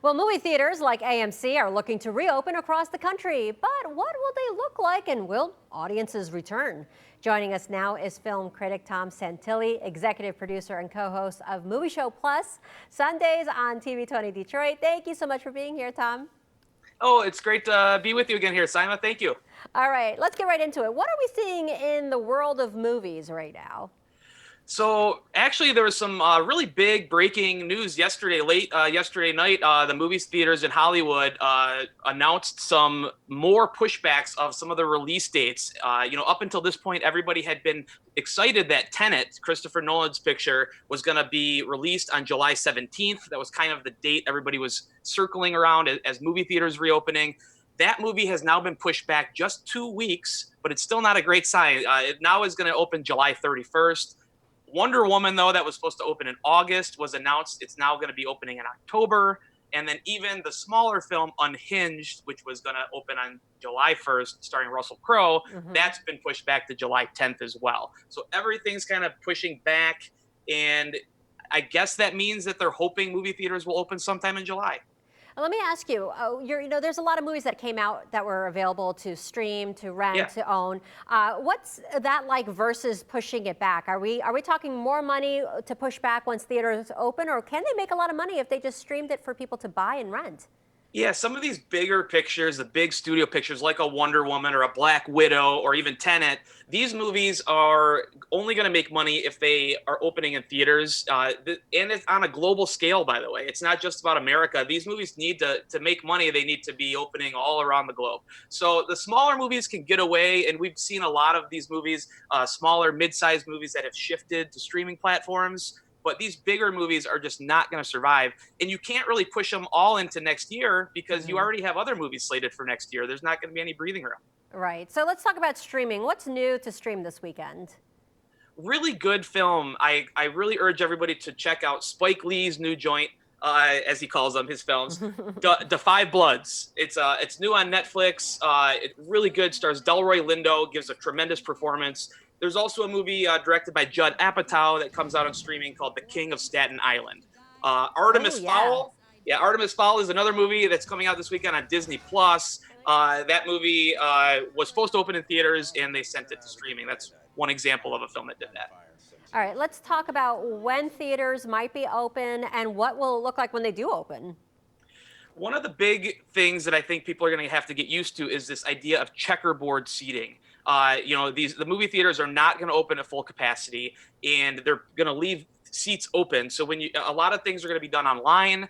Well, movie theaters like AMC are looking to reopen across the country, but what will they look like and will audiences return? Joining us now is film critic Tom Santilli, executive producer and co-host of Movie Show Plus, Sundays on TV20 Detroit. Thank you so much for being here, Tom. Oh, it's great to be with you again here, Simon. Thank you. All right, let's get right into it. What are we seeing in the world of movies right now? So actually, there was some really big breaking news yesterday, yesterday night. The movie theaters in Hollywood announced some more pushbacks of some of the release dates. Up until this point, everybody had been excited that Tenet, Christopher Nolan's picture, was going to be released on July 17th. That was kind of the date everybody was circling around as movie theaters reopening. That movie has now been pushed back just 2 weeks, but it's still not a great sign. It now is going to open July 31st. Wonder Woman, though, that was supposed to open in August, was announced it's now going to be opening in October. And then even the smaller film Unhinged, which was going to open on July 1st, starring Russell Crowe, that's been pushed back to July 10th as well. So everything's kind of pushing back. And I guess that means that they're hoping movie theaters will open sometime in July. Let me ask you, there's a lot of movies that came out that were available to stream, to rent, to own. What's that like versus pushing it back? Are we talking more money to push back once theaters open, or can they make a lot of money if they just streamed it for people to buy and rent? Yeah, some of these bigger pictures, the big studio pictures like a Wonder Woman or a Black Widow or even Tenet, these movies are only going to make money if they are opening in theaters. And it's on a global scale, by the way. It's not just about America. These movies need to make money. They need to be opening all around the globe. So the smaller movies can get away, and we've seen a lot of these movies, smaller, mid-sized movies that have shifted to streaming platforms. But these bigger movies are just not going to survive. And you can't really push them all into next year because you already have other movies slated for next year. There's not going to be any breathing room. Right. So let's talk about streaming. What's new to stream this weekend? Really good film. I really urge everybody to check out Spike Lee's new joint, as he calls them, his films, The Five Bloods. It's new on Netflix. It's really good. Stars Delroy Lindo, gives a tremendous performance. There's also a movie directed by Judd Apatow that comes out on streaming called The King of Staten Island. Artemis Fowl. Yeah, Artemis Fowl is another movie that's coming out this weekend on Disney Plus. That movie was supposed to open in theaters, and they sent it to streaming. That's one example of a film that did that. All right, let's talk about when theaters might be open and what will it look like when they do open. One of the big things that I think people are going to have to get used to is this idea of checkerboard seating. The movie theaters are not going to open at full capacity, and they're going to leave seats open. So a lot of things are going to be done online.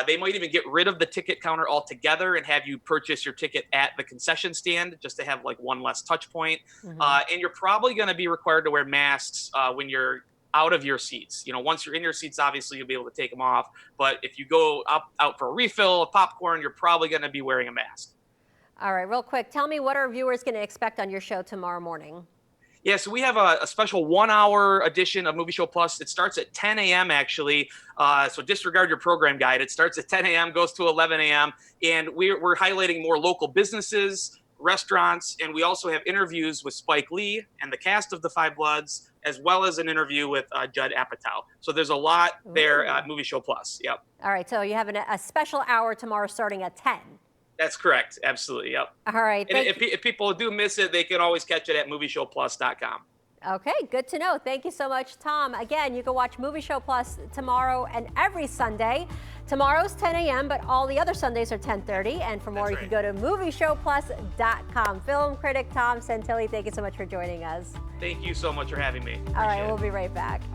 They might even get rid of the ticket counter altogether and have you purchase your ticket at the concession stand just to have like one less touch point. And you're probably going to be required to wear masks when you're out of your seats. Once you're in your seats, obviously you'll be able to take them off. But if you go out for a refill of popcorn, you're probably going to be wearing a mask. All right, real quick, tell me what our viewers going to expect on your show tomorrow morning. Yeah, so we have a special 1-hour edition of Movie Show Plus. It starts at 10 a.m. actually, so disregard your program guide. It starts at 10 a.m., goes to 11 a.m., and we're highlighting more local businesses, restaurants, and we also have interviews with Spike Lee and the cast of The Five Bloods, as well as an interview with Judd Apatow. So there's a lot there at Movie Show Plus. Yep. All right, so you have a special hour tomorrow starting at 10. That's correct. Absolutely. Yep. All right. And if people do miss it, they can always catch it at movieshowplus.com. Okay, good to know. Thank you so much, Tom. Again, you can watch Movie Show Plus tomorrow and every Sunday. Tomorrow's 10 a.m., but all the other Sundays are 10:30. And for more, you can go to movieshowplus.com. Film critic Tom Santilli, thank you so much for joining us. Thank you so much for having me. All right, we'll be right back.